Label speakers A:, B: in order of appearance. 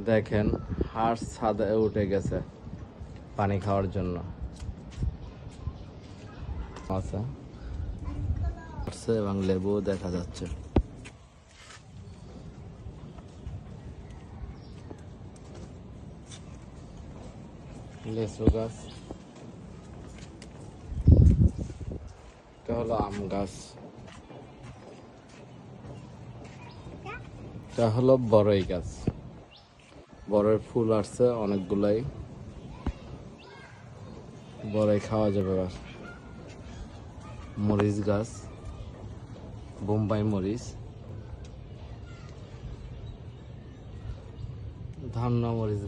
A: দেখেন হাঁস ছাদে উঠে গেছে পানি খাওয়ার জন্য। আছে এবং লেবু দেখা যাচ্ছে। লেচু গাছ, এটা হলো আম গাছ, এটা হলো বড়ই গাছ। বড়ই ফুল আসছে অনেকগুলাই, বড়ই খাওয়া যাবে। মরিচ গাছ, বোম্বাই মরিচ, ধান্না মরিচ।